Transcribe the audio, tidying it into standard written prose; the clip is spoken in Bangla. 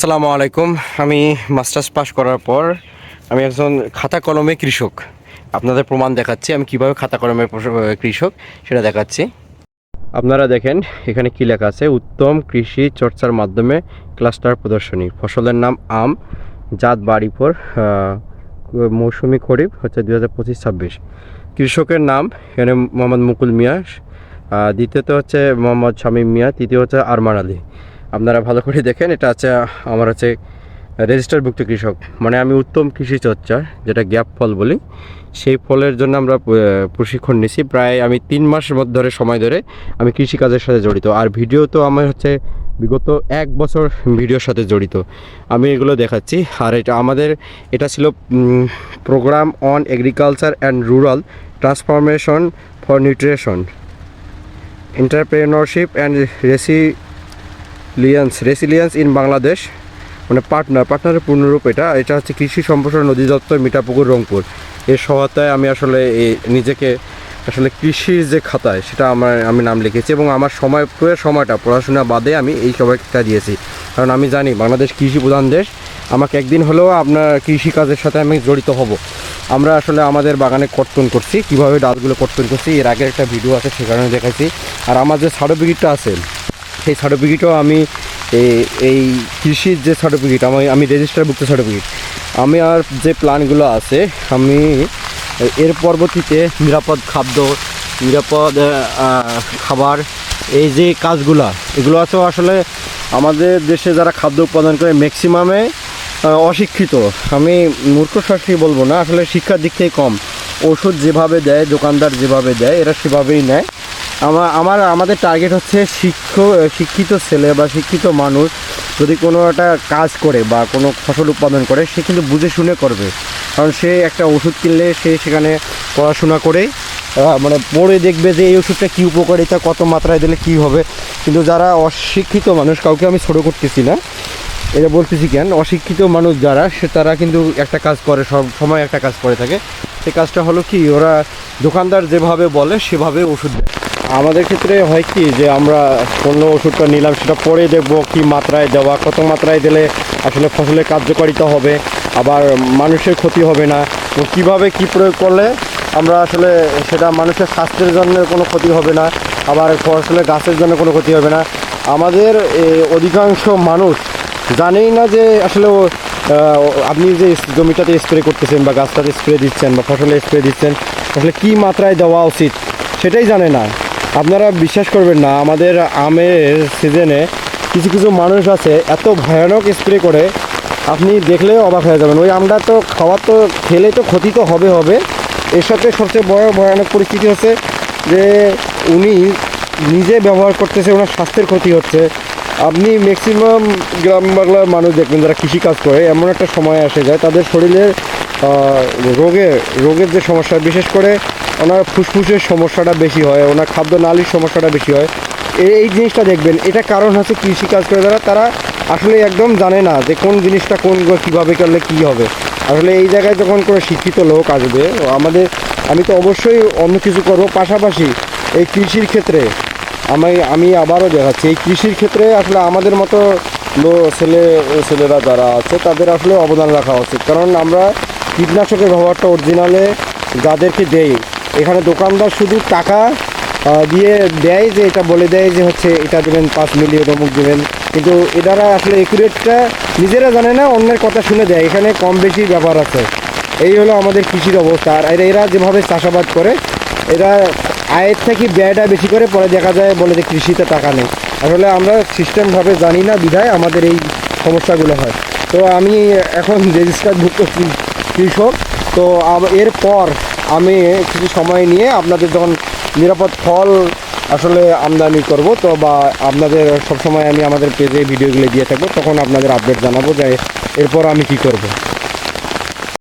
আসসালামু আলাইকুম। আমি মাস্টার্স পাস করার পর আমি একজন খাতা কলমে কৃষক। আপনাদের প্রমাণ দেখাচ্ছি আমি কিভাবে খাতা কলমে কৃষক সেটা দেখাচ্ছি। আপনারা দেখেন এখানে কি লেখা আছে, উত্তম কৃষি চর্চার মাধ্যমে ক্লাস্টার প্রদর্শনী, ফসলের নাম আম, জাত বাড়িপুর, মৌসুমি খরিফ হচ্ছে 2025-26। কৃষকের নাম এখানে মোহাম্মদ মুকুল মিয়া, দ্বিতীয়ত হচ্ছে মোহাম্মদ শামীম মিয়া, তৃতীয় হচ্ছে আরমান আলী। আপনারা ভালো করে দেখেন, এটা আছে আমার হচ্ছে রেজিস্টারভুক্ত কৃষক, মানে আমি উত্তম কৃষি চর্চা যেটা গ্যাপ ফল বলি, সেই ফলের জন্য আমরা প্রশিক্ষণ নিছি। প্রায় আমি 3 মাস ধরে সময় ধরে আমি কৃষিকাজের সাথে জড়িত। আর ভিডিও তো আমার হচ্ছে বিগত 1 বছর ভিডিওর সাথে জড়িত, আমি এগুলো দেখাচ্ছি। আর এটা ছিল programme on agriculture and rural transformation for nutrition, entrepreneurship and resilience in Bangladesh, মানে পার্টনারের পূর্ণরূপ। এটা হচ্ছে কৃষি সম্প্রসারণ অধিদপ্তর, মিঠাপুকুর, রংপুর। এর সহায়তায় আমি আসলে নিজেকে আসলে কৃষির যে খাতায় সেটা আমি নাম লিখেছি, এবং আমার সময়টা পড়াশোনা বাদে আমি এই সময়টা দিয়েছি। কারণ আমি জানি বাংলাদেশ কৃষি প্রধান দেশ, আমাকে একদিন হলেও আপনার কৃষিকাজের সাথে আমি জড়িত হব। আমরা আসলে আমাদের বাগানে কর্তন করছি, কীভাবে ডালগুলো কর্তন করছি এর আগের একটা ভিডিও আছে, সেখানে দেখাচ্ছি। আর আমার যে সার্টিফিকেটটা আছে সেই সার্টিফিকেটও আমি এই কৃষির যে সার্টিফিকেট আমি রেজিস্টারভুক্ত সার্টিফিকেট। আমি আর যে প্ল্যানগুলো আছে আমি এর পরবর্তীতে নিরাপদ খাদ্য, নিরাপদ খাবার, এই যে কাজগুলো এগুলো আছে আসলে আমাদের দেশে যারা খাদ্য উৎপাদন করে ম্যাক্সিমামে অশিক্ষিত। আমি মূর্খ শাস্ত্রী বলবো না, আসলে শিক্ষার দিক থেকে কম। ওষুধ যেভাবে দেয়, দোকানদার যেভাবে দেয়, এরা সেভাবেই নেয়। আমাদের টার্গেট হচ্ছে শিক্ষিত ছেলে বা শিক্ষিত মানুষ যদি কোনো একটা কাজ করে বা কোনো ফসল উৎপাদন করে, সে কিন্তু বুঝে শুনে করবে। কারণ সে একটা ওষুধ কিনলে সে সেখানে পড়াশোনা করে মানে পড়ে দেখবে যে এই ওষুধটা কী উপকারিতা, কত মাত্রায় দিলে কী হবে। কিন্তু যারা অশিক্ষিত মানুষ, কাউকে আমি ছোটো করতেছি না, এটা বলতেছি কেন, অশিক্ষিত মানুষ যারা তারা কিন্তু একটা কাজ করে, সব সময় একটা কাজ করে থাকে। সেই কাজটা হলো কি, ওরা দোকানদার যেভাবে বলে সেভাবে ওষুধ দেয়। আমাদের ক্ষেত্রে হয় কি যে আমরা কোনো ওষুধটা নিলাম, সেটা পরে দেখবো কী মাত্রায় দেওয়া, কত মাত্রায় দিলে আসলে ফসলের কার্যকারিতা হবে, আবার মানুষের ক্ষতি হবে না, কিভাবে কি প্রয়োগ করলে আমরা আসলে সেটা মানুষের স্বাস্থ্যের জন্য কোনো ক্ষতি হবে না, আবার ফসলের গাছের জন্য কোনো ক্ষতি হবে না। আমাদের অধিকাংশ মানুষ জানেই না যে আসলে আপনি যে জমিটাতে স্প্রে করতেছেন বা গাছটাতে স্প্রে দিচ্ছেন বা ফসলে স্প্রে দিচ্ছেন, আসলে কী মাত্রায় দেওয়া উচিত সেটাই জানে না। আপনারা বিশ্বাস করবেন না, আমাদের আমের সিজনে কিছু কিছু মানুষ আছে এত ভয়ানক স্প্রে করে, আপনি দেখলেও অবাক হয়ে যাবেন। ওই আমটা তো খাওয়ার তো খেলে তো ক্ষতি তো হবে। এর সাথে সবচেয়ে বড় ভয়ানক পরিস্থিতি হচ্ছে যে উনি নিজে ব্যবহার করতেছে, ওনার স্বাস্থ্যের ক্ষতি হচ্ছে। আপনি ম্যাক্সিমাম গ্রাম বাংলার মানুষ দেখবেন যারা কৃষিকাজ করে, এমন একটা সময় আসে যায় তাদের শরীরের রোগের যে সমস্যা, বিশেষ করে ওনার ফুসফুসের সমস্যাটা বেশি হয়, ওনার খাদ্য নালীর সমস্যাটা বেশি হয়। এই জিনিসটা দেখবেন, এটা কারণ হচ্ছে কৃষিকাজ করে তারা আসলে একদম জানে না যে কোন জিনিসটা কীভাবে করলে কী হবে। আসলে এই জায়গায় যখন কোনো শিক্ষিত লোক আসবে, আমি তো অবশ্যই অন্য কিছু করবো। পাশাপাশি এই কৃষির ক্ষেত্রে আমি আবারও দেখাচ্ছি, এই কৃষির ক্ষেত্রে আসলে আমাদের মতো ছেলেরা যারা আছে তাদের আসলে অবদান রাখা উচিত। কারণ আমরা কীটনাশকের ব্যবহারটা অরিজিনালে যাদেরকে দেই, এখানে দোকানদার শুধু টাকা দিয়ে দেয়, যে এটা বলে দেয় যে হচ্ছে এটা দেবেন 5 মিলি অমুক দেবেন, কিন্তু এনারা আসলে একুরেটটা নিজেরা জানে না, অন্যের কথা শুনে দেয়। এখানে কম বেশি ব্যাপার আছে। এই হলো আমাদের কৃষির অবস্থা। আর এরা যেভাবে চাষাবাদ করে, এরা আয়ের থেকে ব্যয়টা বেশি করে, পরে দেখা যায় বলে যে কৃষিতে টাকা নেই। আসলে আমরা সিস্টেমভাবে জানি না, বিধায় আমাদের এই সমস্যাগুলো হয়। তো আমি এখন রেজিস্টারভুক্ত কৃষক, তো এরপর আমি কিছু সময় নিয়ে আপনাদের যখন নিরাপদ ফল আসলে আমদানি করব, তো বা আপনাদের সবসময় আমি আমাদের পেজে ভিডিওগুলো দিয়ে থাকবো, তখন আপনাদের আপডেট জানাবো যে এরপর আমি কি করব।